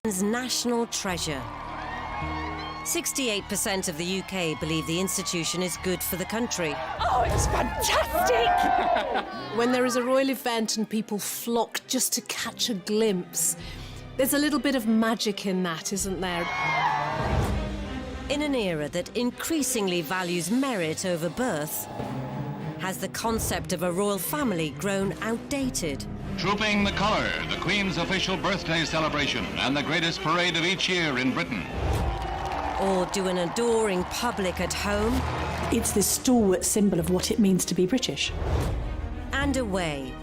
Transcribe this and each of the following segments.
Britain's national treasure. 68% of the UK believe the institution is good for the country. Oh, it's fantastic! When there is a royal event and people flock just to catch a glimpse, there's a little bit of magic in that, isn't there? In an era that increasingly values merit over birth, has the concept of a royal family grown outdated? Trooping the colour, the Queen's official birthday celebration and the greatest parade of each year in Britain. Or do an adoring public at home? It's this stalwart symbol of what it means to be British. And away.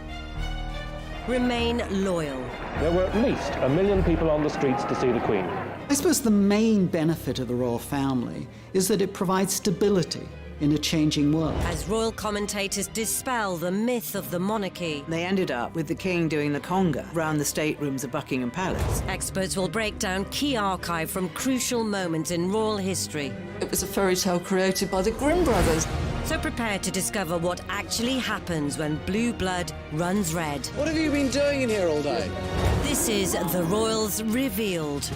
Remain loyal. There were at least 1 million people on the streets to see the Queen. I suppose the main benefit of the royal family is that it provides stability in a changing world. As royal commentators dispel the myth of the monarchy, They ended up with the king doing the conga round the staterooms of Buckingham Palace. experts will break down key archive from crucial moments in royal history. It was a fairy tale created by the Grimm brothers. So prepare to discover what actually happens when blue blood runs red. What have you been doing in here all day? This is The Royals Revealed.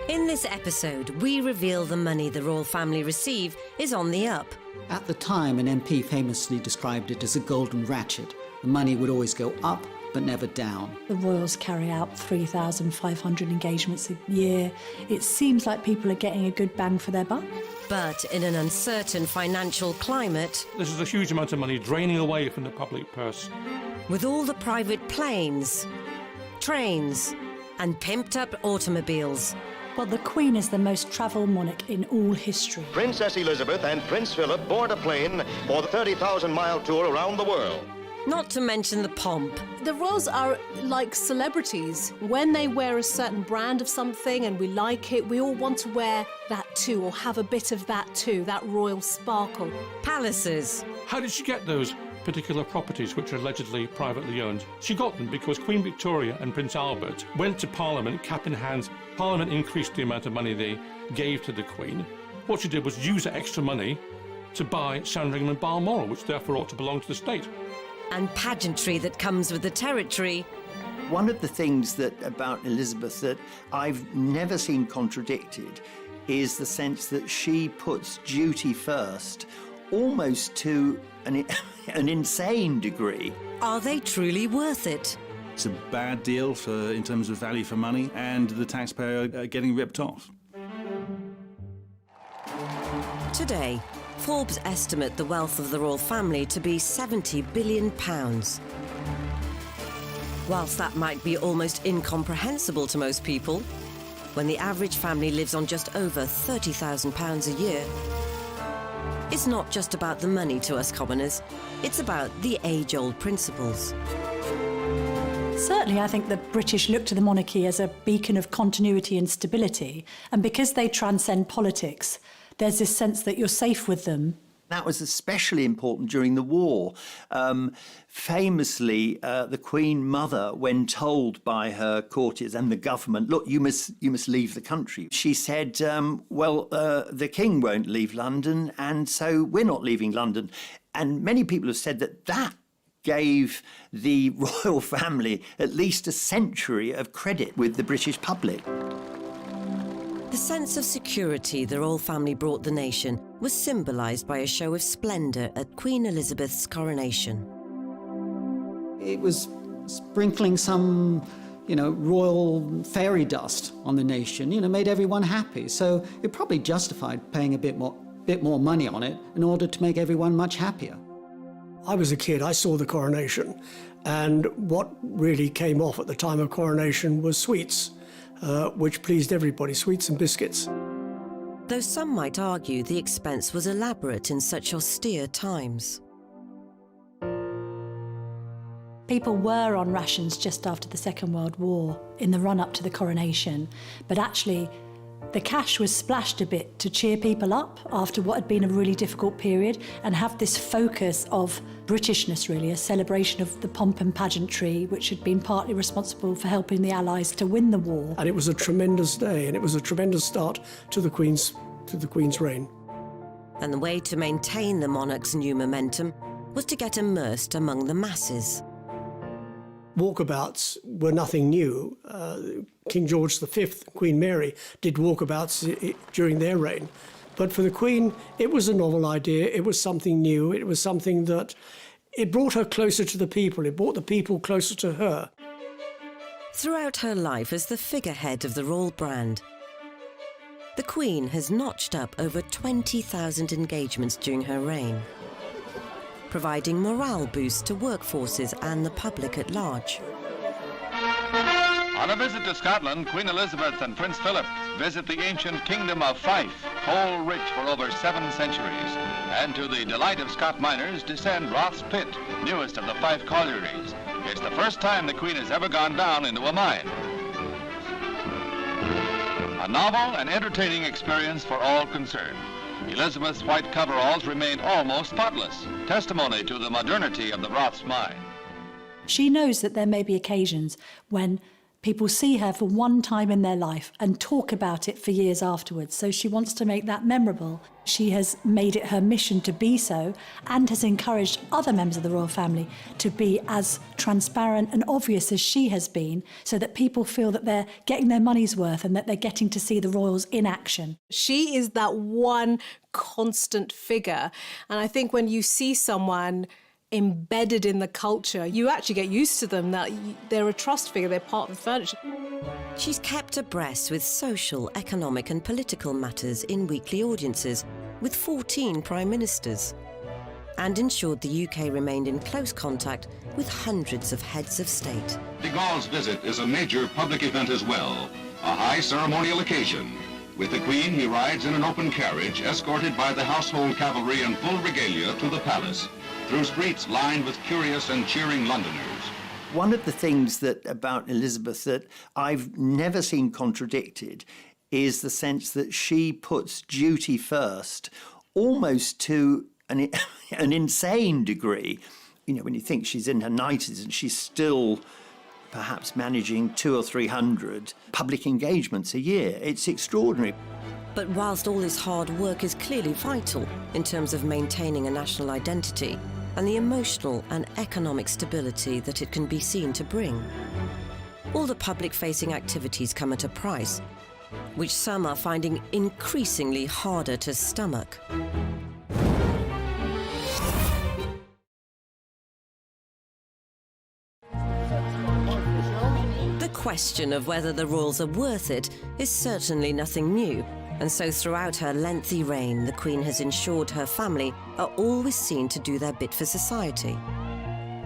In this episode, we reveal the money the royal family receive is on the up. At the time, an MP famously described it as a golden ratchet. The money would always go up, but never down. The royals carry out 3,500 engagements a year. It seems like people are getting a good bang for their buck. But in an uncertain financial climate, This is a huge amount of money draining away from the public purse. with all the private planes, trains, and pimped-up automobiles, Well, the Queen is the most travelled monarch in all history. Princess Elizabeth and Prince Philip board a plane for the 30,000-mile tour around the world. not to mention the pomp. The royals are like celebrities. When they wear a certain brand of something and we like it, we all want to wear that too, or have a bit of that too, that royal sparkle. Palaces, How did she get those particular properties which are allegedly privately owned? She got them because Queen Victoria and Prince Albert went to Parliament cap in hand. Parliament increased the amount of money they gave to the Queen. What she did was use that extra money to buy Sandringham and Balmoral, which therefore ought to belong to the state. and pageantry that comes with the territory. One of the things about Elizabeth that I've never seen contradicted is the sense that she puts duty first, almost to an insane degree. Are they truly worth it? It's a bad deal in terms of value for money, and the taxpayer getting ripped off. Today, Forbes estimate the wealth of the royal family to be £70 billion. Whilst that might be almost incomprehensible to most people, when the average family lives on just over £30,000 a year, it's not just about the money to us commoners, it's about the age-old principles. Certainly, I think the British look to the monarchy as a beacon of continuity and stability. And because they transcend politics, there's this sense that you're safe with them. That was especially important during the war. Famously, the Queen Mother, when told by her courtiers and the government, look, you must leave the country, she said, the King won't leave London, and so we're not leaving London. And many people have said that gave the royal family at least a century of credit with the British public. The sense of security the royal family brought the nation was symbolised by a show of splendour at Queen Elizabeth's coronation. It was sprinkling some, royal fairy dust on the nation, made everyone happy. So it probably justified paying a bit more money on it in order to make everyone much happier. I was a kid, I saw the coronation, and what really came off at the time of coronation was sweets, which pleased everybody, sweets and biscuits. Though some might argue the expense was elaborate in such austere times. People were on rations just after the Second World War in the run-up to the coronation, but actually the cash was splashed a bit to cheer people up after what had been a really difficult period and have this focus of Britishness, really, a celebration of the pomp and pageantry, which had been partly responsible for helping the Allies to win the war. And it was a tremendous day, and it was a tremendous start to the Queen's to the Queen's reign. And the way to maintain the monarch's new momentum was to get immersed among the masses. Walkabouts were nothing new. King George V, Queen Mary, did walkabouts during their reign. But for the Queen, it was a novel idea. It was something new. It was something that it brought her closer to the people. It brought the people closer to her. Throughout her life as the figurehead of the royal brand, the Queen has notched up over 20,000 engagements during her reign, providing morale boosts to workforces and the public at large. On a visit to Scotland, Queen Elizabeth and Prince Philip visit the ancient kingdom of Fife, coal-rich for over 7 centuries. And to the delight of Scot miners, descend Roth's Pit, newest of the Fife collieries. It's the first time the Queen has ever gone down into a mine. A novel and entertaining experience for all concerned. Elizabeth's white coveralls remained almost spotless, testimony to the modernity of the Roth's mine. She knows that there may be occasions when people see her for one time in their life and talk about it for years afterwards, so she wants to make that memorable. She has made it her mission to be so and has encouraged other members of the royal family to be as transparent and obvious as she has been, so that people feel that they're getting their money's worth and that they're getting to see the royals in action. She is that one constant figure. And I think when you see someone embedded in the culture, you actually get used to them, that they're a trust figure, they're part of the furniture. She's kept abreast with social, economic and political matters in weekly audiences with 14 prime ministers, and ensured the UK remained in close contact with hundreds of heads of state. De Gaulle's visit is a major public event as well, a high ceremonial occasion. With the Queen, he rides in an open carriage, escorted by the household cavalry in full regalia to the palace, through streets lined with curious and cheering Londoners. One of the things about Elizabeth that I've never seen contradicted is the sense that she puts duty first, almost to an insane degree. You know, when you think she's in her 90s and she's still perhaps managing 200 or 300 public engagements a year. It's extraordinary. But whilst all this hard work is clearly vital in terms of maintaining a national identity and the emotional and economic stability that it can be seen to bring, all the public-facing activities come at a price, which some are finding increasingly harder to stomach. The question of whether the royals are worth it is certainly nothing new, and so throughout her lengthy reign, the Queen has ensured her family are always seen to do their bit for society.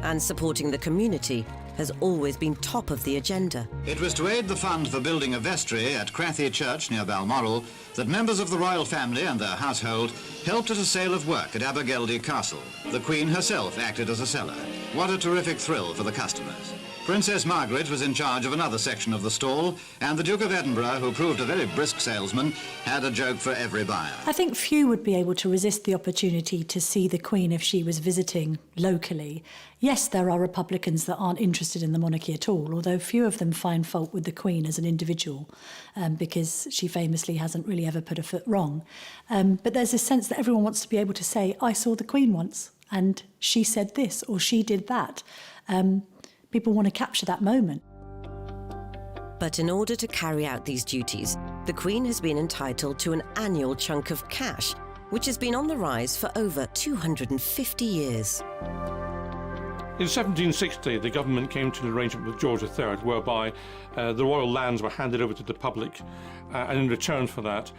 And supporting the community has always been top of the agenda. It was to aid the fund for building a vestry at Crathy Church near Balmoral that members of the royal family and their household helped at a sale of work at Abergeldy Castle. The Queen herself acted as a seller. What a terrific thrill for the customers. Princess Margaret was in charge of another section of the stall, and the Duke of Edinburgh, who proved a very brisk salesman, had a joke for every buyer. I think few would be able to resist the opportunity to see the Queen if she was visiting locally. Yes, there are Republicans that aren't interested in the monarchy at all, although few of them find fault with the Queen as an individual, because she famously hasn't really ever put a foot wrong. But there's a sense that everyone wants to be able to say, I saw the Queen once, and she said this, or she did that. People want to capture that moment. But in order to carry out these duties, the Queen has been entitled to an annual chunk of cash, which has been on the rise for over 250 years. In 1760, the government came to an arrangement with George III whereby the royal lands were handed over to the public, and in return for that,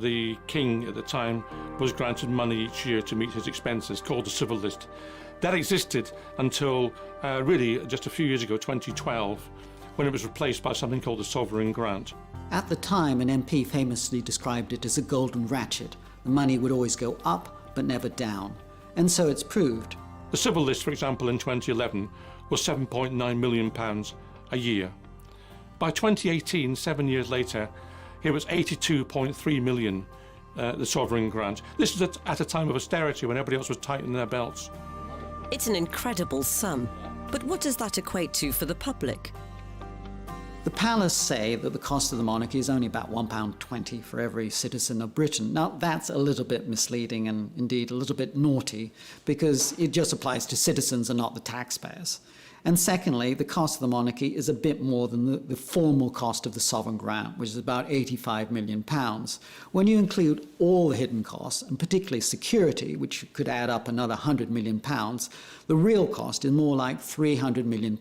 the king at the time was granted money each year to meet his expenses, called the civil list. That existed until really just a few years ago, 2012, when it was replaced by something called the sovereign grant. At the time, an MP famously described it as a golden ratchet. The money would always go up, but never down. And so it's proved. The civil list, for example, in 2011 was £7.9 million a year. By 2018, 7 years later, it was £82.3 million, the sovereign grant. This is at a time of austerity when everybody else was tightening their belts. It's an incredible sum, but what does that equate to for the public? The palace say that the cost of the monarchy is only about £1.20 for every citizen of Britain. Now, that's a little bit misleading and indeed a little bit naughty because it just applies to citizens and not the taxpayers. And secondly, the cost of the monarchy is a bit more than the formal cost of the sovereign grant, which is about £85 million. When you include all the hidden costs, and particularly security, which could add up another £100 million, the real cost is more like £300 million.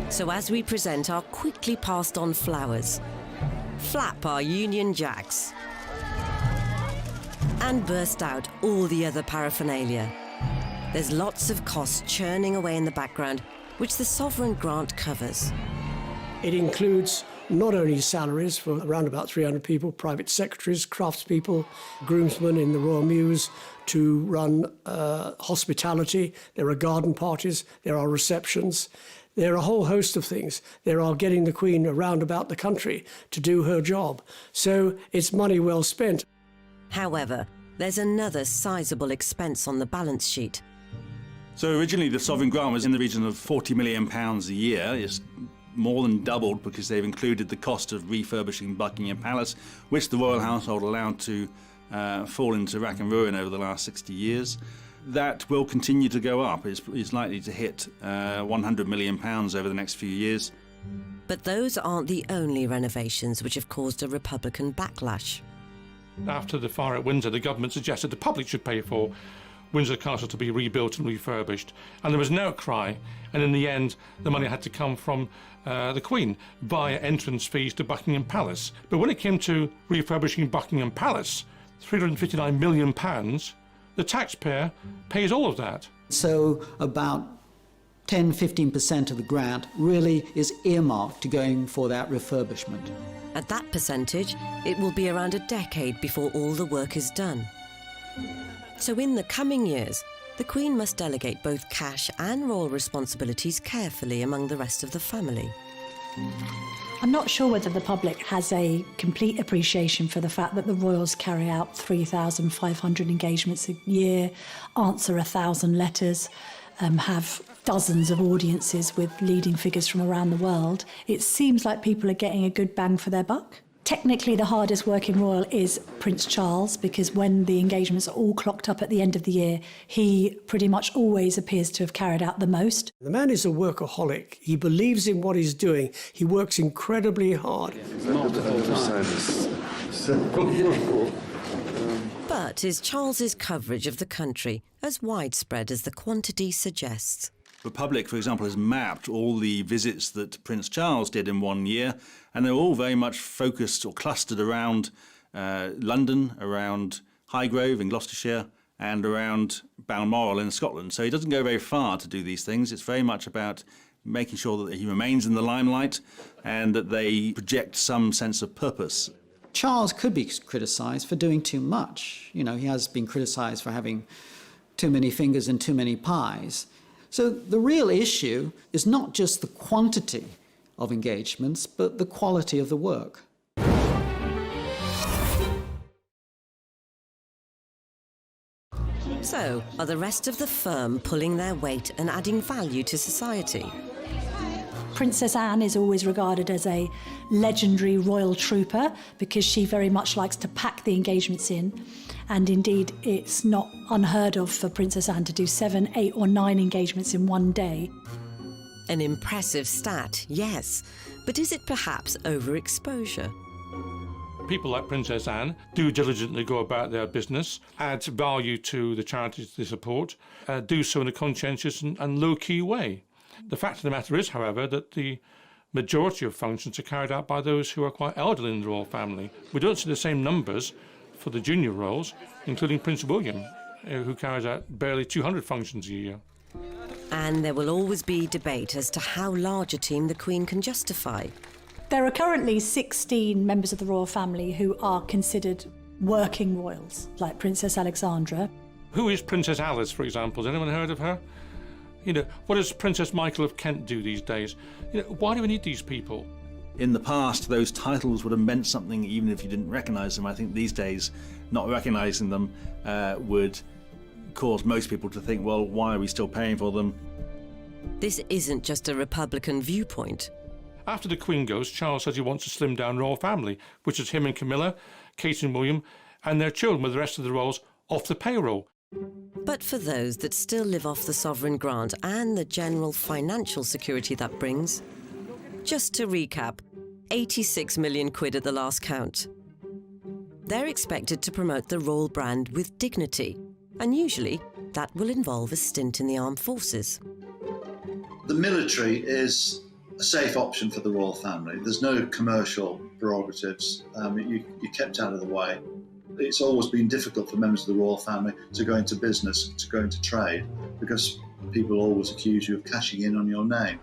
So as we present our quickly passed on flowers, flap our Union Jacks, and burst out all the other paraphernalia, there's lots of costs churning away in the background, which the sovereign grant covers. It includes not only salaries for around about 300 people, private secretaries, craftspeople, groomsmen in the Royal Mews to run hospitality. There are garden parties, there are receptions. There are a whole host of things. There are getting the Queen around about the country to do her job. So it's money well spent. However, there's another sizable expense on the balance sheet. So originally the sovereign grant was in the region of £40 million a year. It's more than doubled because they've included the cost of refurbishing Buckingham Palace, which the royal household allowed to fall into rack and ruin over the last 60 years. That will continue to go up. It's likely to hit £100 million over the next few years. But those aren't the only renovations which have caused a Republican backlash. After the fire at Windsor, the government suggested the public should pay for Windsor Castle to be rebuilt and refurbished. And there was an outcry, and in the end, the money had to come from the Queen via entrance fees to Buckingham Palace. But when it came to refurbishing Buckingham Palace, £359 million, the taxpayer pays all of that. So about 10-15% of the grant really is earmarked to going for that refurbishment. At that percentage, it will be around a decade before all the work is done. So in the coming years, the Queen must delegate both cash and royal responsibilities carefully among the rest of the family. I'm not sure whether the public has a complete appreciation for the fact that the royals carry out 3,500 engagements a year, answer 1,000 letters, have dozens of audiences with leading figures from around the world. It seems like people are getting a good bang for their buck. Technically, the hardest working royal is Prince Charles, because when the engagements are all clocked up at the end of the year, he pretty much always appears to have carried out the most. The man is a workaholic. He believes in what he's doing. He works incredibly hard. But is Charles's coverage of the country as widespread as the quantity suggests? The public, for example, has mapped all the visits that Prince Charles did in 1 year, and they're all very much focused or clustered around London, around Highgrove in Gloucestershire, and around Balmoral in Scotland. So he doesn't go very far to do these things. It's very much about making sure that he remains in the limelight and that they project some sense of purpose. Charles could be criticised for doing too much. You know, he has been criticised for having too many fingers and too many pies. So the real issue is not just the quantity of engagements, but the quality of the work. So, are the rest of the firm pulling their weight and adding value to society? Princess Anne is always regarded as a legendary royal trooper because she very much likes to pack the engagements in. And indeed, it's not unheard of for Princess Anne to do 7, 8 or 9 engagements in one day. An impressive stat, yes. But is it perhaps overexposure? People like Princess Anne do diligently go about their business, add value to the charities they support, do so in a conscientious and low-key way. The fact of the matter is, however, that the majority of functions are carried out by those who are quite elderly in the royal family. We don't see the same numbers for the junior royals, including Prince William, who carries out barely 200 functions a year. And there will always be debate as to how large a team the Queen can justify. There are currently 16 members of the royal family who are considered working royals, like Princess Alexandra. Who is Princess Alice, for example? Has anyone heard of her? You know, what does Princess Michael of Kent do these days? You know, why do we need these people? In the past, those titles would have meant something even if you didn't recognise them. I think these days, not recognising them would cause most people to think, well, why are we still paying for them? This isn't just a Republican viewpoint. After the Queen goes, Charles says he wants to slim down the royal family, which is him and Camilla, Kate and William, and their children with the rest of the royals off the payroll. But for those that still live off the sovereign grant and the general financial security that brings, just to recap, 86 million quid at the last count. They're expected to promote the royal brand with dignity, and usually that will involve a stint in the armed forces. The military is a safe option for the royal family. There's no commercial prerogatives. You're kept out of the way. It's always been difficult for members of the royal family to go into business, to go into trade, because people always accuse you of cashing in on your name.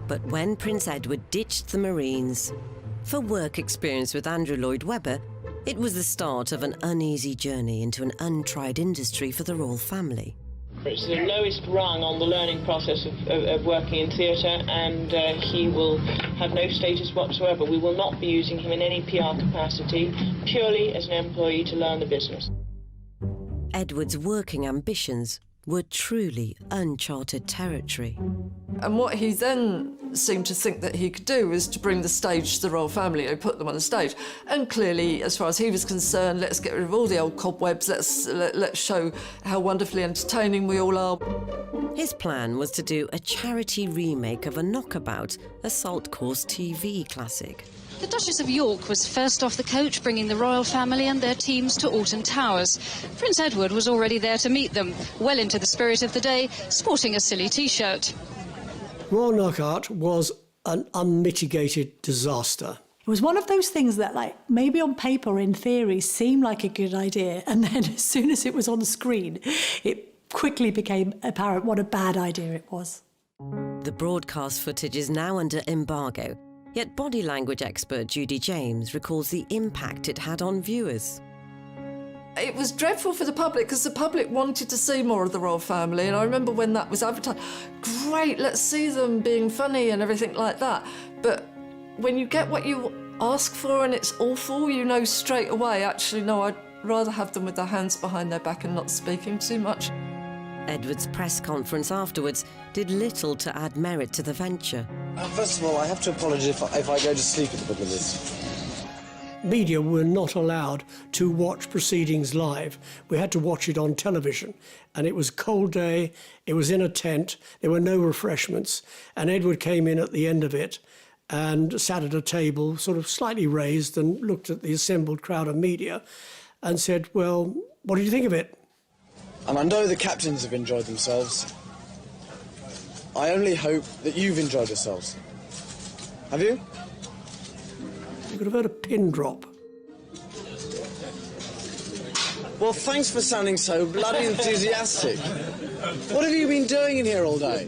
But when Prince Edward ditched the Marines for work experience with Andrew Lloyd Webber, it was the start of an uneasy journey into an untried industry for the royal family. It's the lowest rung on the learning process of working in theatre, and he will have no status whatsoever. We will not be using him in any PR capacity, purely as an employee to learn the business. Edward's working ambitions were truly uncharted territory. And what he then seemed to think that he could do was to bring the stage to the royal family and put them on the stage. And clearly, as far as he was concerned, let's get rid of all the old cobwebs, let's show how wonderfully entertaining we all are. His plan was to do a charity remake of a knockabout assault course TV classic. The Duchess of York was first off the coach, bringing the royal family and their teams to Alton Towers. Prince Edward was already there to meet them, well into the spirit of the day, sporting a silly T-shirt. Royal Knockout was an unmitigated disaster. It was one of those things that, like, maybe on paper, in theory, seemed like a good idea, and then as soon as it was on the screen, it quickly became apparent what a bad idea it was. The broadcast footage is now under embargo, yet body language expert Judy James recalls the impact it had on viewers. It was dreadful for the public because the public wanted to see more of the royal family, and I remember when that was advertised, great, let's see them being funny and everything like that. But when you get what you ask for and it's awful, you know straight away, actually, no, I'd rather have them with their hands behind their back and not speaking too much. Edward's press conference afterwards did little to add merit to the venture. First of all, I have to apologise if I go to sleep at the middle of this. Media were not allowed to watch proceedings live. We had to watch it on television. And it was a cold day, it was in a tent, there were no refreshments. And Edward came in at the end of it and sat at a table, sort of slightly raised, and looked at the assembled crowd of media and said, well, what did you think of it? And I know the captains have enjoyed themselves. I only hope that you've enjoyed yourselves. Have you? You could have heard a pin drop. Well, thanks for sounding so bloody enthusiastic. What have you been doing in here all day?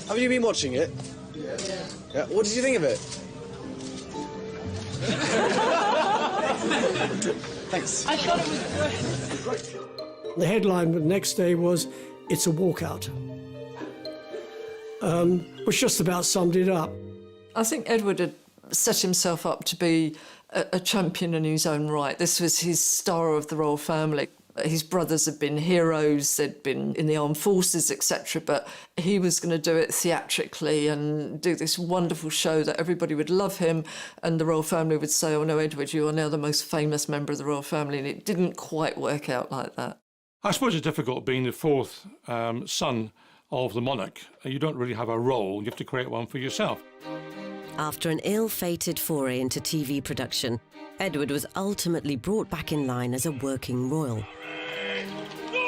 Have you been watching it? Yeah. What did you think of it? Thanks. I thought it was great. The headline the next day was, "It's a walkout," which just about summed it up. I think Edward had set himself up to be a champion in his own right. This was his star of the royal family. His brothers had been heroes, they'd been in the armed forces, etc., but he was going to do it theatrically and do this wonderful show that everybody would love him, and the royal family would say, oh no, Edward, you are now the most famous member of the royal family, and it didn't quite work out like that. I suppose it's difficult being the fourth son of the monarch. You don't really have a role, you have to create one for yourself. After an ill-fated foray into TV production, Edward was ultimately brought back in line as a working royal.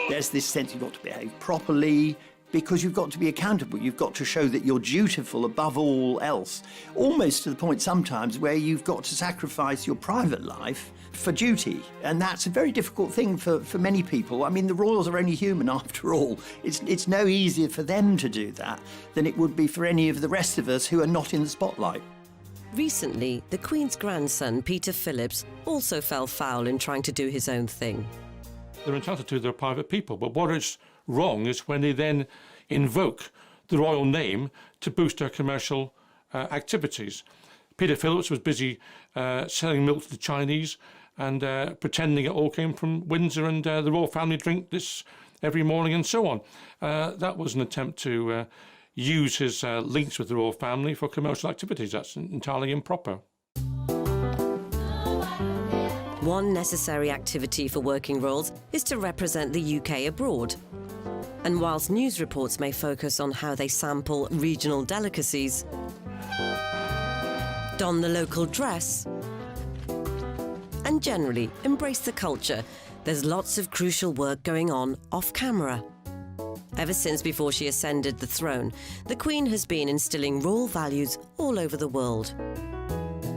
There's this sense you've got to behave properly because you've got to be accountable. You've got to show that you're dutiful above all else, almost to the point sometimes where you've got to sacrifice your private life for duty. And that's a very difficult thing for many people. I mean, the royals are only human after all. It's no easier for them to do that than it would be for any of the rest of us who are not in the spotlight. Recently, the Queen's grandson, Peter Phillips, also fell foul in trying to do his own thing. They're entitled to their private people, but what is wrong is when they then invoke the royal name to boost their commercial activities. Peter Phillips was busy selling milk to the Chinese and pretending it all came from Windsor and the royal family drink this every morning and so on. That was an attempt to use his links with the royal family for commercial activities. That's entirely improper. One necessary activity for working royals is to represent the UK abroad. And whilst news reports may focus on how they sample regional delicacies, don the local dress, and generally embrace the culture, there's lots of crucial work going on off camera. Ever since before she ascended the throne, the Queen has been instilling royal values all over the world.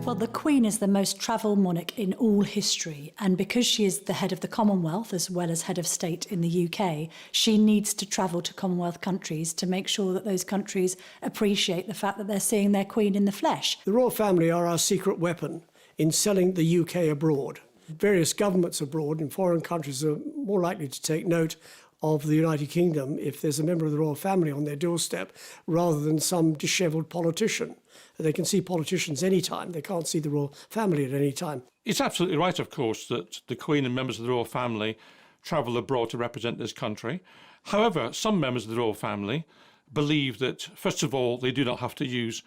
Well, the Queen is the most travelled monarch in all history, and because she is the head of the Commonwealth as well as head of state in the UK, she needs to travel to Commonwealth countries to make sure that those countries appreciate the fact that they're seeing their Queen in the flesh. The royal family are our secret weapon in selling the UK abroad. Various governments abroad in foreign countries are more likely to take note of the United Kingdom if there's a member of the royal family on their doorstep rather than some dishevelled politician. They can see politicians anytime. They can't see the royal family at any time. It's absolutely right, of course, that the Queen and members of the royal family travel abroad to represent this country. However, some members of the royal family believe that, first of all, they do not have to use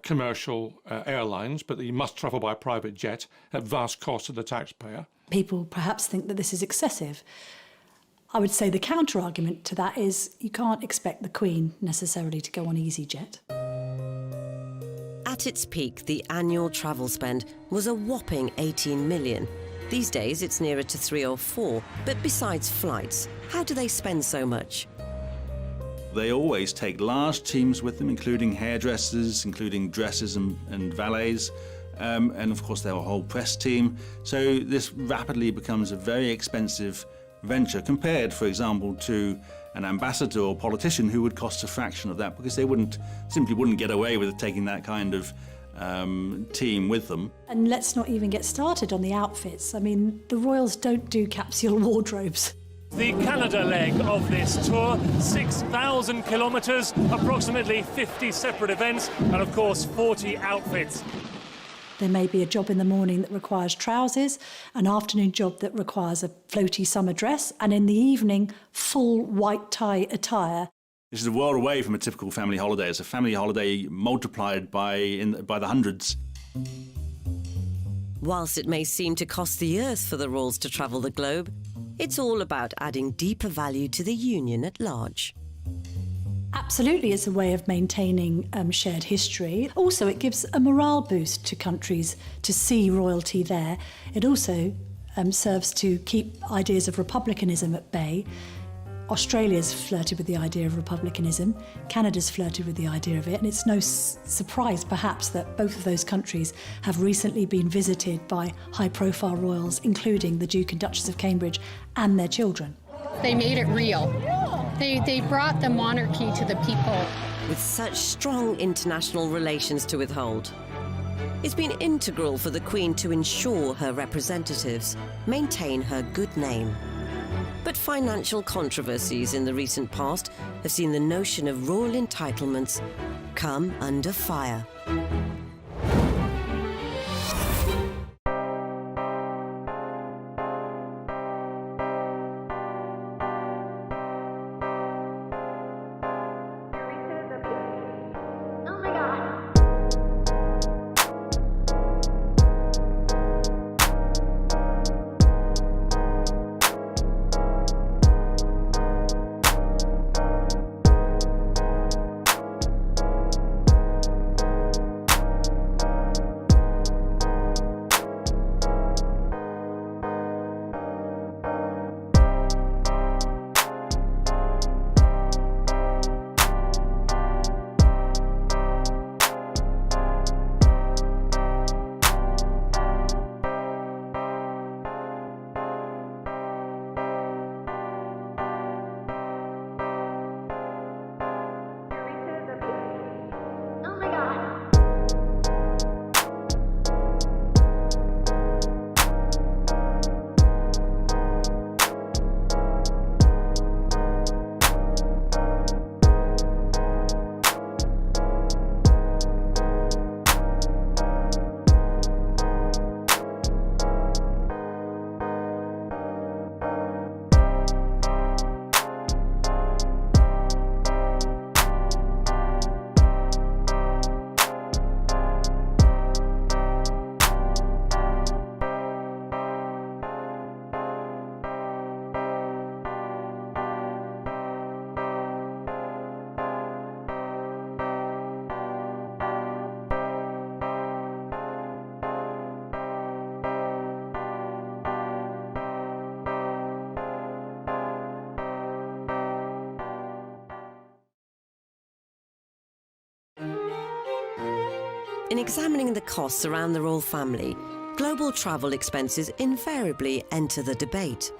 commercial airlines, but they must travel by private jet at vast cost to the taxpayer. People perhaps think that this is excessive. I would say the counter-argument to that is you can't expect the Queen necessarily to go on EasyJet. At its peak, the annual travel spend was a whopping 18 million. These days, it's nearer to 3 or 4. But besides flights, how do they spend so much? They always take large teams with them, including hairdressers, including dressers and valets, and of course their whole press team. So this rapidly becomes a very expensive venture compared, for example, to an ambassador or politician who would cost a fraction of that because they simply wouldn't get away with taking that kind of team with them. And let's not even get started on the outfits. I mean, the royals don't do capsule wardrobes. The Canada leg of this tour, 6,000 kilometres, approximately 50 separate events, and of course 40 outfits. There may be a job in the morning that requires trousers, an afternoon job that requires a floaty summer dress, and in the evening, full white tie attire. This is a world away from a typical family holiday. It's a family holiday multiplied by the hundreds. Whilst it may seem to cost the earth for the royals to travel the globe, it's all about adding deeper value to the union at large. Absolutely, it's a way of maintaining shared history. Also, it gives a morale boost to countries to see royalty there. It also serves to keep ideas of republicanism at bay. Australia's flirted with the idea of republicanism. Canada's flirted with the idea of it. And it's no surprise, perhaps, that both of those countries have recently been visited by high-profile royals, including the Duke and Duchess of Cambridge and their children. They made it real. They brought the monarchy to the people. With such strong international relations to withhold, it's been integral for the Queen to ensure her representatives maintain her good name. But financial controversies in the recent past have seen the notion of royal entitlements come under fire. In examining the costs around the royal family, global travel expenses invariably enter the debate.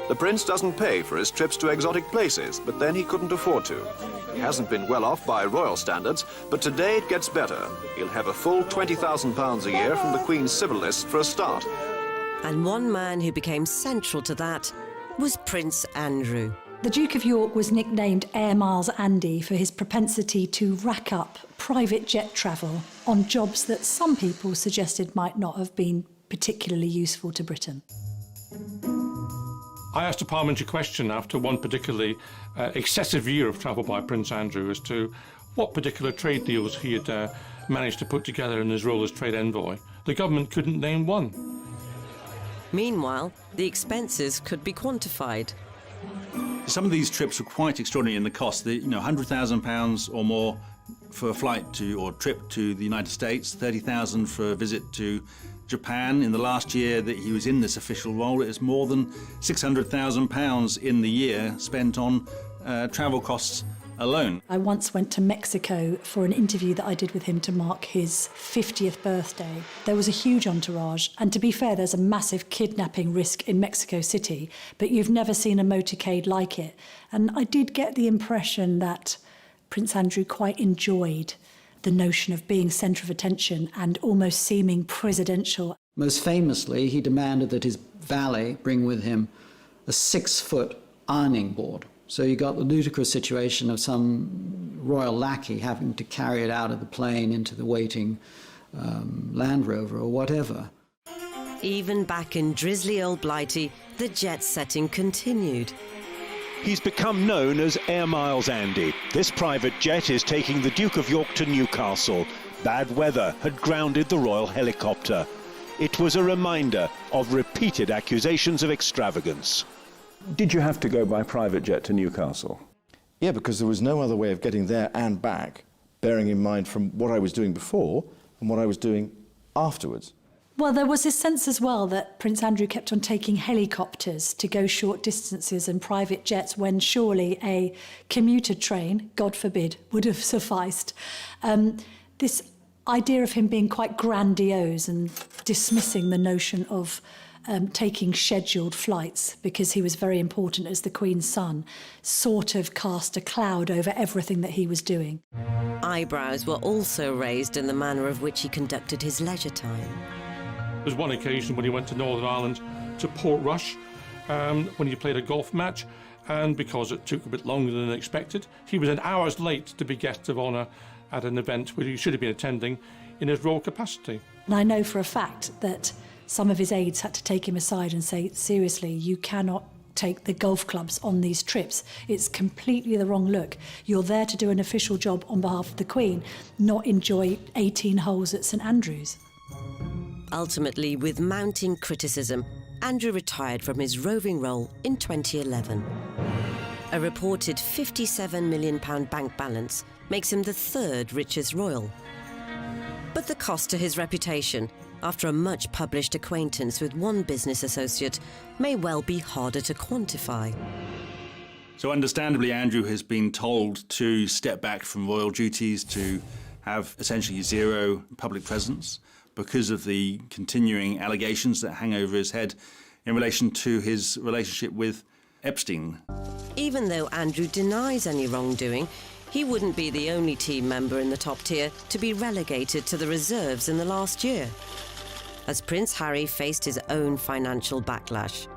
The prince doesn't pay for his trips to exotic places, but then he couldn't afford to. He hasn't been well off by royal standards, but today it gets better. He'll have a full £20,000 a year from the Queen's civil list for a start. And one man who became central to that was Prince Andrew. The Duke of York was nicknamed Air Miles Andy for his propensity to rack up private jet travel on jobs that some people suggested might not have been particularly useful to Britain. I asked a parliamentary question after one particularly excessive year of travel by Prince Andrew as to what particular trade deals he had managed to put together in his role as trade envoy. The government couldn't name one. Meanwhile, the expenses could be quantified. Some of these trips were quite extraordinary in the cost. £100,000 or more for a flight to or trip to the United States, $30,000 for a visit to Japan. In the last year that he was in this official role, it was more than £600,000 in the year spent on travel costs alone. I once went to Mexico for an interview that I did with him to mark his 50th birthday. There was a huge entourage, and to be fair, there's a massive kidnapping risk in Mexico City, but you've never seen a motorcade like it. And I did get the impression that Prince Andrew quite enjoyed the notion of being centre of attention and almost seeming presidential. Most famously, he demanded that his valet bring with him a 6-foot ironing board. So you got the ludicrous situation of some royal lackey having to carry it out of the plane into the waiting Land Rover or whatever. Even back in drizzly old Blighty, the jet setting continued. He's become known as Air Miles Andy. This private jet is taking the Duke of York to Newcastle. Bad weather had grounded the royal helicopter. It was a reminder of repeated accusations of extravagance. Did you have to go by private jet to Newcastle? Yeah, because there was no other way of getting there and back, bearing in mind from what I was doing before and what I was doing afterwards. Well, there was this sense as well that Prince Andrew kept on taking helicopters to go short distances and private jets when surely a commuter train, God forbid, would have sufficed. This idea of him being quite grandiose and dismissing the notion of taking scheduled flights because he was very important as the Queen's son sort of cast a cloud over everything that he was doing. Eyebrows were also raised in the manner of which he conducted his leisure time. There was one occasion when he went to Northern Ireland to Portrush when he played a golf match, and because it took a bit longer than expected, he was an hours late to be guest of honour at an event where he should have been attending in his royal capacity. And I know for a fact that some of his aides had to take him aside and say, seriously, you cannot take the golf clubs on these trips. It's completely the wrong look. You're there to do an official job on behalf of the Queen, not enjoy 18 holes at St Andrews. Ultimately, with mounting criticism, Andrew retired from his roving role in 2011. A reported £57 million bank balance makes him the third richest royal. But the cost to his reputation, after a much-published acquaintance with one business associate, may well be harder to quantify. So understandably, Andrew has been told to step back from royal duties, to have essentially zero public presence because of the continuing allegations that hang over his head in relation to his relationship with Epstein. Even though Andrew denies any wrongdoing, he wouldn't be the only team member in the top tier to be relegated to the reserves in the last year, as Prince Harry faced his own financial backlash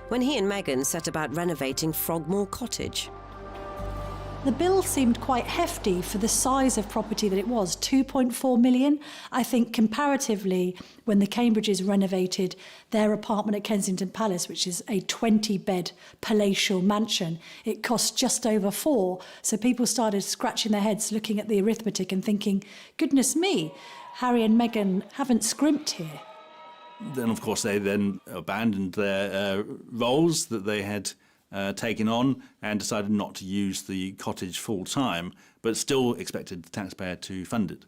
when he and Meghan set about renovating Frogmore Cottage. The bill seemed quite hefty for the size of property that it was, 2.4 million. I think comparatively, when the Cambridges renovated their apartment at Kensington Palace, which is a 20-bed palatial mansion, it cost just over 4. So people started scratching their heads, looking at the arithmetic and thinking, goodness me, Harry and Meghan haven't scrimped here. Then, of course, they then abandoned their roles that they had taken on and decided not to use the cottage full-time, but still expected the taxpayer to fund it.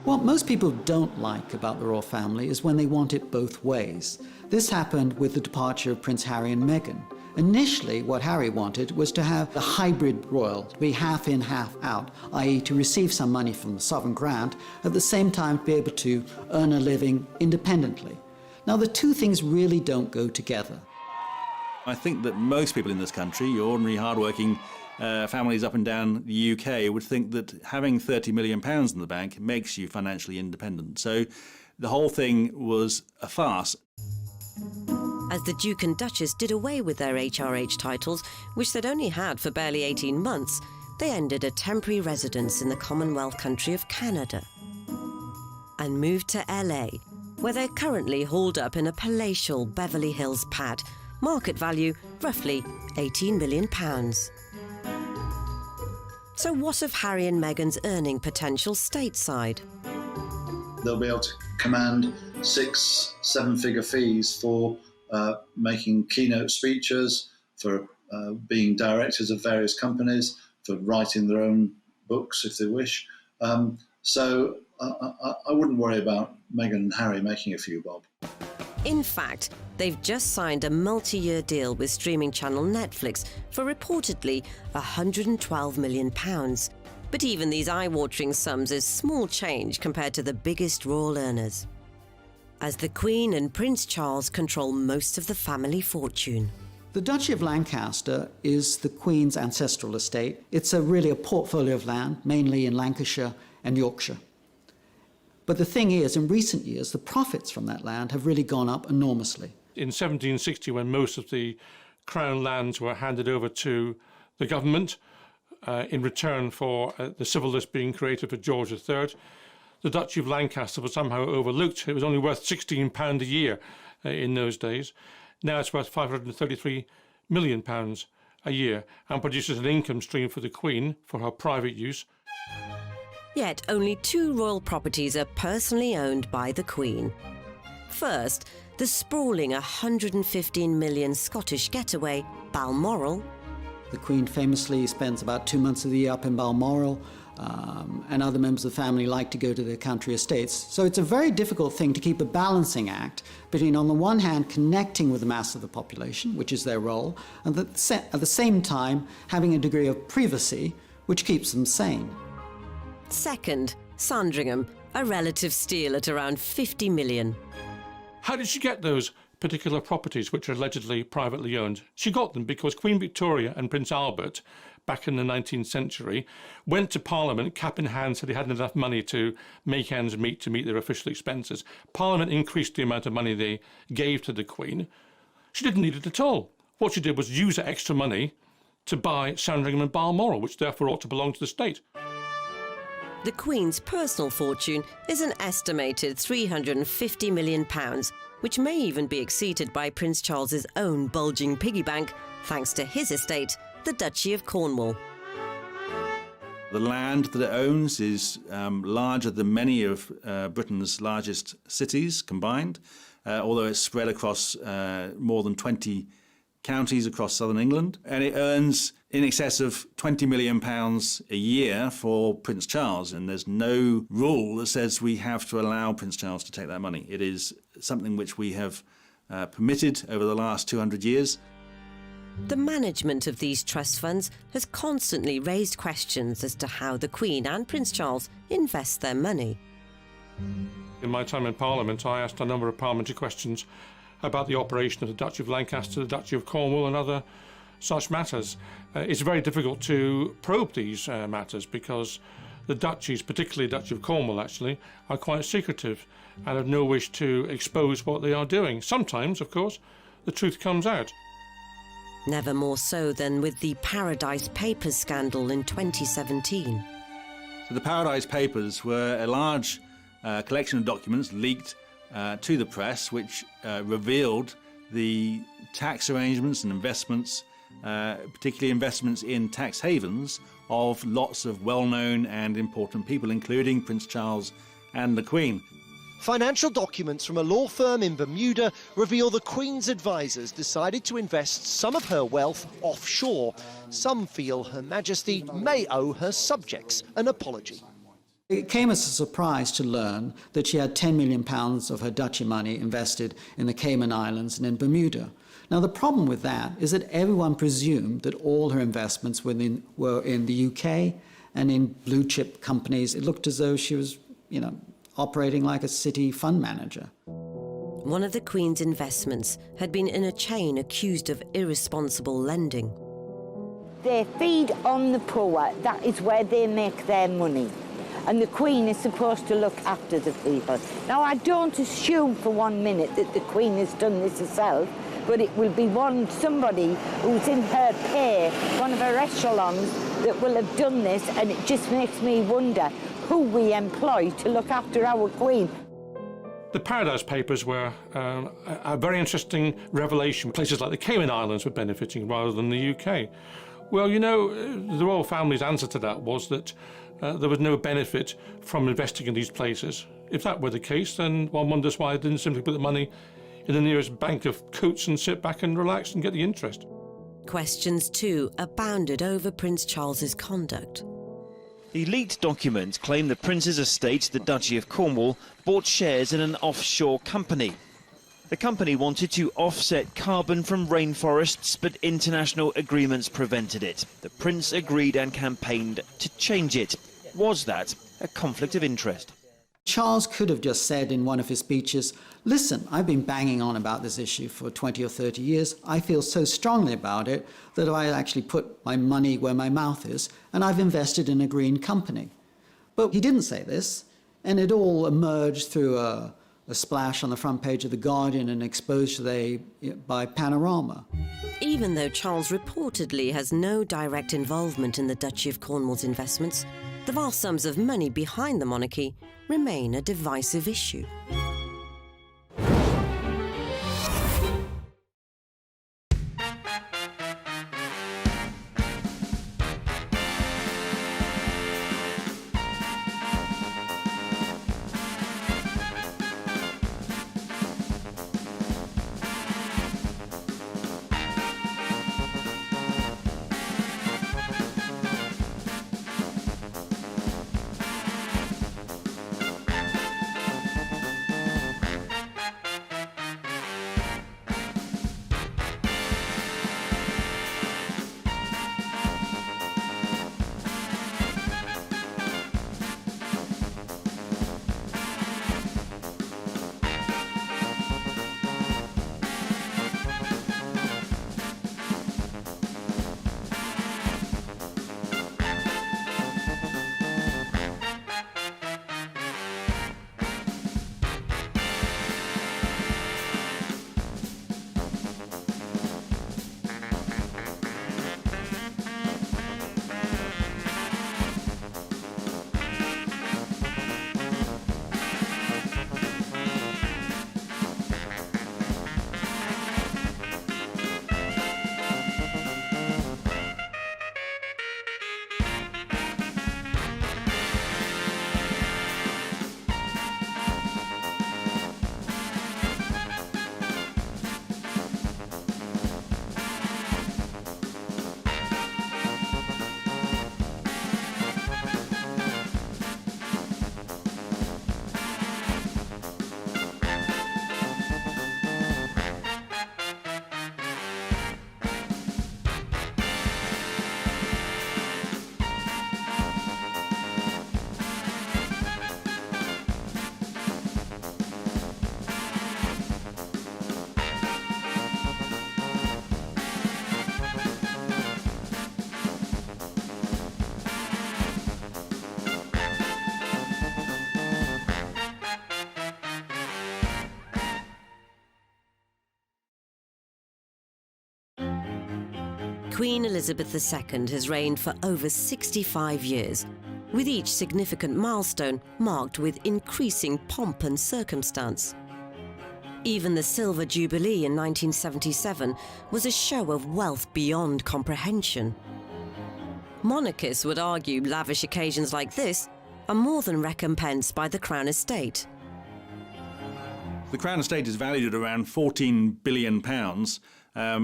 What most people don't like about the royal family is when they want it both ways. This happened with the departure of Prince Harry and Meghan. Initially, what Harry wanted was to have a hybrid royal, to be half in, half out, i.e. to receive some money from the sovereign grant, at the same time to be able to earn a living independently. Now, the two things really don't go together. I think that most people in this country, your ordinary hard-working families up and down the UK, would think that having £30 million in the bank makes you financially independent. So the whole thing was a farce. As the Duke and Duchess did away with their HRH titles, which they'd only had for barely 18 months, they ended a temporary residence in the Commonwealth country of Canada and moved to LA, where they're currently hauled up in a palatial Beverly Hills pad, market value roughly £18 million. So what of Harry and Meghan's earning potential stateside? They'll be able to command 6-7-figure fees for making keynote speeches, for being directors of various companies, for writing their own books if they wish. So I wouldn't worry about Meghan and Harry making a few bob. In fact, they've just signed a multi-year deal with streaming channel Netflix for reportedly £112 million. But even these eye-watering sums is small change compared to the biggest royal earners, as the Queen and Prince Charles control most of the family fortune. The Duchy of Lancaster is the Queen's ancestral estate. It's really a portfolio of land, mainly in Lancashire and Yorkshire. But the thing is, in recent years, the profits from that land have really gone up enormously. In 1760, when most of the Crown lands were handed over to the government in return for the civil list being created for George III, the Duchy of Lancaster was somehow overlooked. It was only worth £16 a year in those days. Now it's worth £533 million a year and produces an income stream for the Queen for her private use. Yet only 2 royal properties are personally owned by the Queen. First, the sprawling £115 million Scottish getaway, Balmoral. The Queen famously spends about 2 months of the year up in Balmoral, and other members of the family like to go to their country estates. So it's a very difficult thing to keep a balancing act between, on the one hand, connecting with the mass of the population, which is their role, and at the same time having a degree of privacy, which keeps them sane. Second, Sandringham, a relative steal at around £50 million. How did she get those particular properties, which are allegedly privately owned? She got them because Queen Victoria and Prince Albert, back in the 19th century, went to Parliament, cap in hand, said they hadn't enough money to make ends meet to meet their official expenses. Parliament increased the amount of money they gave to the Queen. She didn't need it at all. What she did was use that extra money to buy Sandringham and Balmoral, which therefore ought to belong to the state. The Queen's personal fortune is an estimated £350 million, which may even be exceeded by Prince Charles's own bulging piggy bank, thanks to his estate, the Duchy of Cornwall. The land that it owns is larger than many of Britain's largest cities combined, although it's spread across more than 20 counties across southern England, and it earns in excess of £20 million a year for Prince Charles, and there's no rule that says we have to allow Prince Charles to take that money. It is something which we have permitted over the last 200 years. The management of these trust funds has constantly raised questions as to how the Queen and Prince Charles invest their money. In my time in Parliament, I asked a number of parliamentary questions about the operation of the Duchy of Lancaster, the Duchy of Cornwall and other such matters. It's very difficult to probe these matters because the duchies, particularly the Duchy of Cornwall actually, are quite secretive and have no wish to expose what they are doing. Sometimes, of course, the truth comes out. Never more so than with the Paradise Papers scandal in 2017. So the Paradise Papers were a large collection of documents leaked to the press, which revealed the tax arrangements and investments, particularly investments in tax havens, of lots of well-known and important people, including Prince Charles and the Queen. Financial documents from a law firm in Bermuda reveal the Queen's advisors decided to invest some of her wealth offshore. Some feel Her Majesty may owe her subjects an apology. It came as a surprise to learn that she had £10 million of her duchy money invested in the Cayman Islands and in Bermuda. Now, the problem with that is that everyone presumed that all her investments were in the UK and in blue-chip companies. It looked as though she was, operating like a city fund manager. One of the Queen's investments had been in a chain accused of irresponsible lending. They feed on the poor. That is where they make their money. And the Queen is supposed to look after the people. Now, I don't assume for 1 minute that the Queen has done this herself, but it will be somebody who's in her pay, one of her echelons, that will have done this, and it just makes me wonder who we employ to look after our Queen. The Paradise Papers were a very interesting revelation. Places like the Cayman Islands were benefiting rather than the UK. Well, the royal family's answer to that was that there was no benefit from investing in these places. If that were the case, then one wonders why they didn't simply put the money in the nearest bank of coats and sit back and relax and get the interest. Questions, too, abounded over Prince Charles's conduct. The leaked documents claim the Prince's estate, the Duchy of Cornwall, bought shares in an offshore company. The company wanted to offset carbon from rainforests, but international agreements prevented it. The Prince agreed and campaigned to change it. Was that a conflict of interest? Charles could have just said in one of his speeches, listen, I've been banging on about this issue for 20 or 30 years. I feel so strongly about it that I actually put my money where my mouth is, and I've invested in a green company. But he didn't say this, and it all emerged through a splash on the front page of The Guardian and exposed today by Panorama. Even though Charles reportedly has no direct involvement in the Duchy of Cornwall's investments, the vast sums of money behind the monarchy remain a divisive issue. Queen Elizabeth II has reigned for over 65 years, with each significant milestone marked with increasing pomp and circumstance. Even the Silver Jubilee in 1977 was a show of wealth beyond comprehension. Monarchists would argue lavish occasions like this are more than recompensed by the Crown Estate. The Crown Estate is valued at around £14 billion,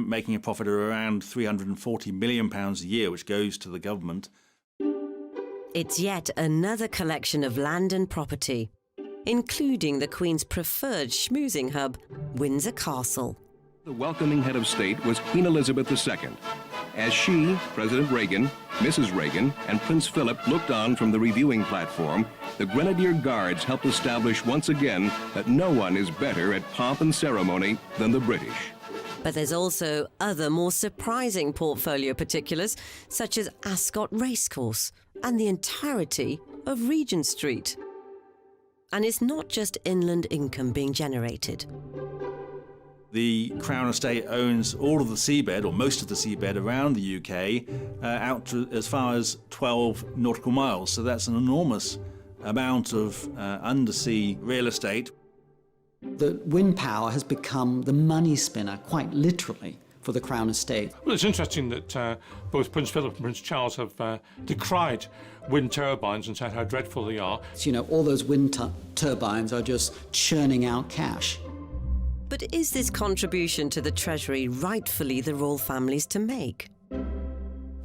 making a profit of around £340 million a year, which goes to the government. It's yet another collection of land and property, including the Queen's preferred schmoozing hub, Windsor Castle. The welcoming head of state was Queen Elizabeth II, as she, President Reagan, Mrs. Reagan, and Prince Philip looked on from the reviewing platform. The Grenadier Guards helped establish once again that no one is better at pomp and ceremony than the British. But there's also other more surprising portfolio particulars, such as Ascot Racecourse and the entirety of Regent Street. And it's not just inland income being generated. The Crown Estate owns all of the seabed, or most of the seabed around the UK, out to as far as 12 nautical miles. So that's an enormous amount of undersea real estate. The wind power has become the money spinner, quite literally, for the Crown Estate. Well, it's interesting that both Prince Philip and Prince Charles have decried wind turbines and said how dreadful they are. You know, all those wind turbines are just churning out cash. But is this contribution to the Treasury rightfully the royal family's to make?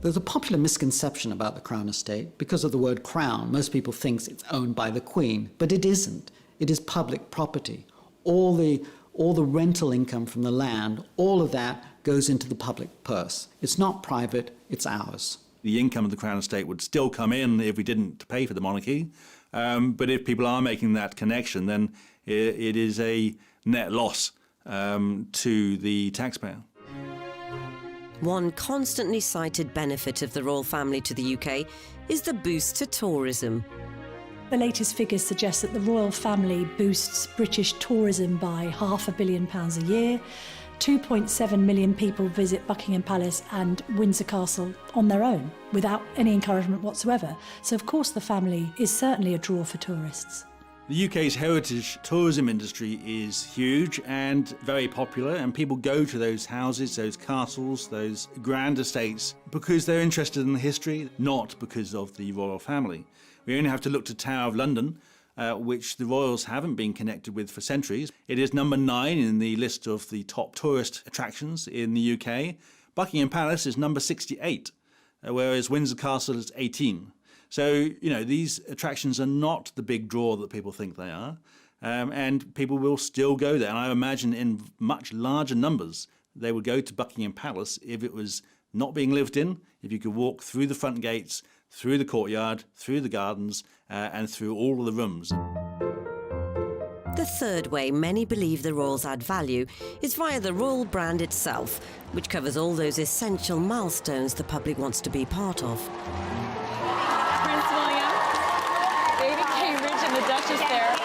There's a popular misconception about the Crown Estate. Because of the word crown, most people think it's owned by the Queen, but it isn't. It is public property. All the rental income from the land, all of that goes into the public purse. It's not private, it's ours. The income of the Crown Estate would still come in if we didn't pay for the monarchy. But if people are making that connection, then it is a net loss to the taxpayer. One constantly cited benefit of the royal family to the UK is the boost to tourism. The latest figures suggest that the royal family boosts British tourism by £500 million a year. 2.7 million people visit Buckingham Palace and Windsor Castle on their own, without any encouragement whatsoever. So of course the family is certainly a draw for tourists. The UK's heritage tourism industry is huge and very popular, and people go to those houses, those castles, those grand estates because they're interested in the history, not because of the royal family. We only have to look to Tower of London, which the royals haven't been connected with for centuries. It is number 9 in the list of the top tourist attractions in the UK. Buckingham Palace is number 68, whereas Windsor Castle is 18. So, you know, these attractions are not the big draw that people think they are, and people will still go there. And I imagine in much larger numbers, they would go to Buckingham Palace if it was not being lived in, if you could walk through the front gates, through the courtyard, through the gardens, and through all of the rooms. The third way many believe the royals add value is via the royal brand itself, which covers all those essential milestones the public wants to be part of. Prince William, David Cambridge and the Duchess there,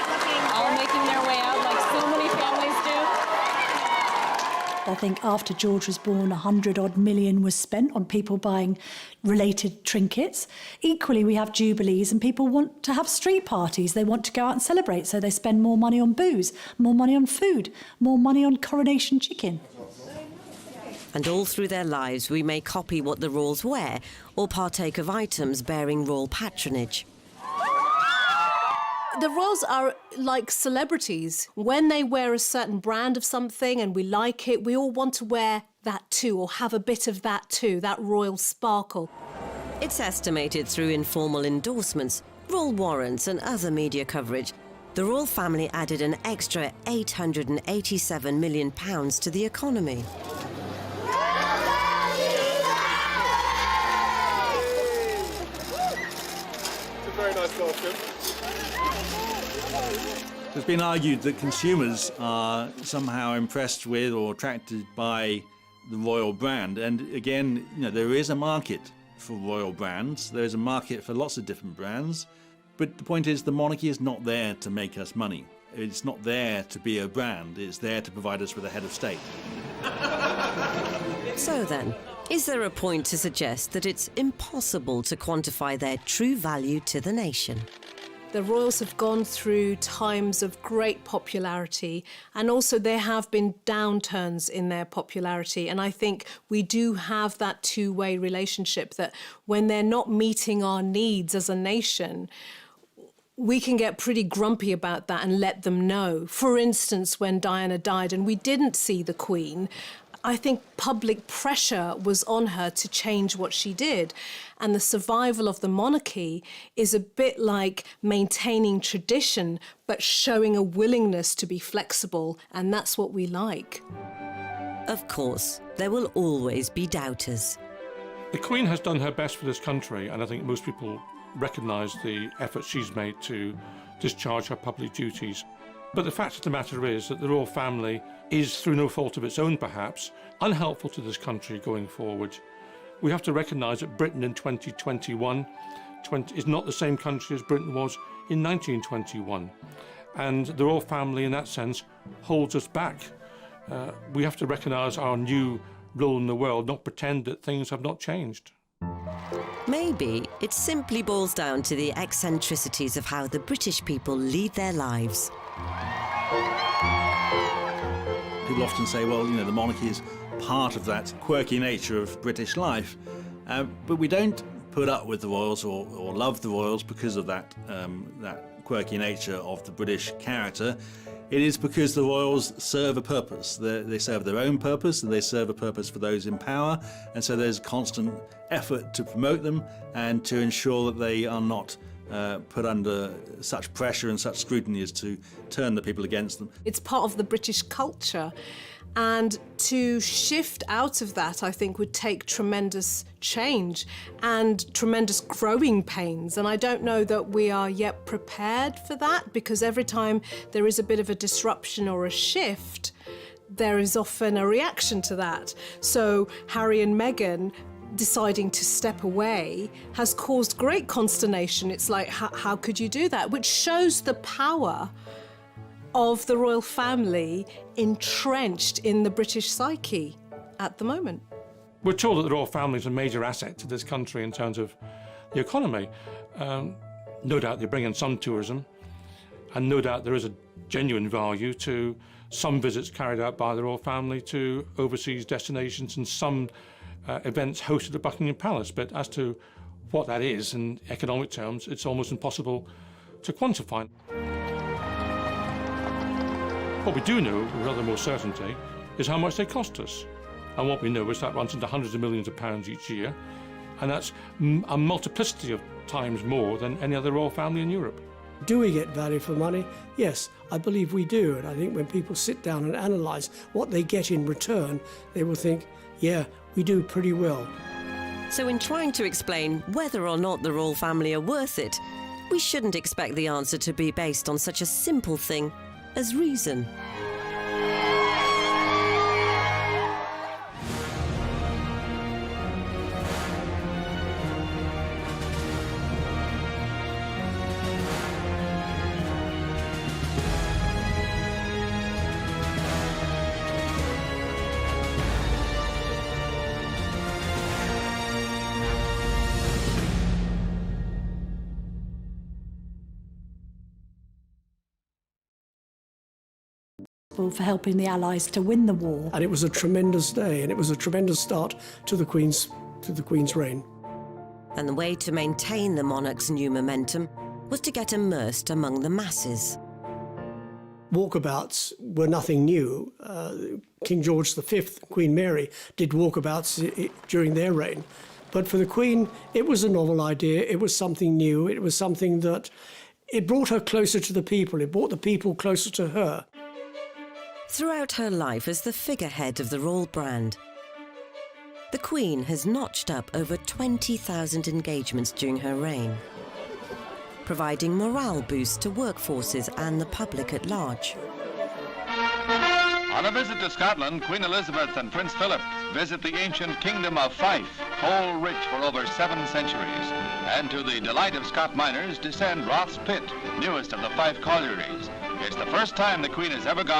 all making their way out like so many families do. I think after George was born, 100-odd million was spent on people buying related trinkets. Equally, we have jubilees and people want to have street parties. They want to go out and celebrate, so they spend more money on booze, more money on food, more money on coronation chicken. And all through their lives, we may copy what the royals wear or partake of items bearing royal patronage. The royals are like celebrities. When they wear a certain brand of something and we like it, we all want to wear that too, or have a bit of that too, that royal sparkle. It's estimated through informal endorsements, royal warrants and other media coverage, the royal family added an extra £887 million to the economy. It's a very nice welcome. It's been argued that consumers are somehow impressed with or attracted by the royal brand. And again, you know, there is a market for royal brands. There is a market for lots of different brands. But the point is, the monarchy is not there to make us money. It's not there to be a brand. It's there to provide us with a head of state. So then, is there a point to suggest that it's impossible to quantify their true value to the nation? The royals have gone through times of great popularity, and also there have been downturns in their popularity. And I think we do have that two-way relationship, that when they're not meeting our needs as a nation, we can get pretty grumpy about that and let them know. For instance, when Diana died and we didn't see the Queen, I think public pressure was on her to change what she did. And the survival of the monarchy is a bit like maintaining tradition, but showing a willingness to be flexible. And that's what we like. Of course, there will always be doubters. The Queen has done her best for this country, and I think most people recognise the effort she's made to discharge her public duties. But the fact of the matter is that the royal family is, through no fault of its own perhaps, unhelpful to this country going forward. We have to recognise that Britain in 2021 is not the same country as Britain was in 1921. And the royal family, in that sense, holds us back. We have to recognise our new role in the world, not pretend that things have not changed. Maybe it simply boils down to the eccentricities of how the British people lead their lives. People often say, well, you know, the monarchy is part of that quirky nature of British life, but we don't put up with the royals or love the royals because of that quirky nature of the British character. It is because the royals serve a purpose. They serve their own purpose, and they serve a purpose for those in power, and so there's constant effort to promote them and to ensure that they are not put under such pressure and such scrutiny as to turn the people against them. It's part of the British culture, and to shift out of that, I think, would take tremendous change and tremendous growing pains, and I don't know that we are yet prepared for that, because every time there is a bit of a disruption or a shift, there is often a reaction to that. So Harry and Meghan deciding to step away has caused great consternation. It's like, how could you do that? Which shows the power of the royal family entrenched in the British psyche at the moment. We're told that the royal family is a major asset to this country in terms of the economy. No doubt they bring in some tourism, and no doubt there is a genuine value to some visits carried out by the royal family to overseas destinations and some events hosted at Buckingham Palace. But as to what that is in economic terms, it's almost impossible to quantify. What we do know, with rather more certainty, is how much they cost us. And what we know is that runs into hundreds of millions of pounds each year, and that's a multiplicity of times more than any other royal family in Europe. Do we get value for money? Yes, I believe we do. And I think when people sit down and analyse what they get in return, they will think, yeah, we do pretty well. So in trying to explain whether or not the royal family are worth it, we shouldn't expect the answer to be based on such a simple thing as reason. For helping the Allies to win the war. And it was a tremendous day, and it was a tremendous start to the Queen's reign. And the way to maintain the monarch's new momentum was to get immersed among the masses. Walkabouts were nothing new. King George V, Queen Mary, did walkabouts during their reign. But for the Queen, it was a novel idea. It was something new. It was something that it brought her closer to the people. It brought the people closer to her. Throughout her life as the figurehead of the royal brand, the Queen has notched up over 20,000 engagements during her reign, providing morale boosts to workforces and the public at large. On a visit to Scotland, Queen Elizabeth and Prince Philip visit the ancient kingdom of Fife, coal rich for over 7 centuries. And to the delight of Scot miners, descend Roth's Pit, newest of the Fife collieries. It's the first time the Queen has ever gone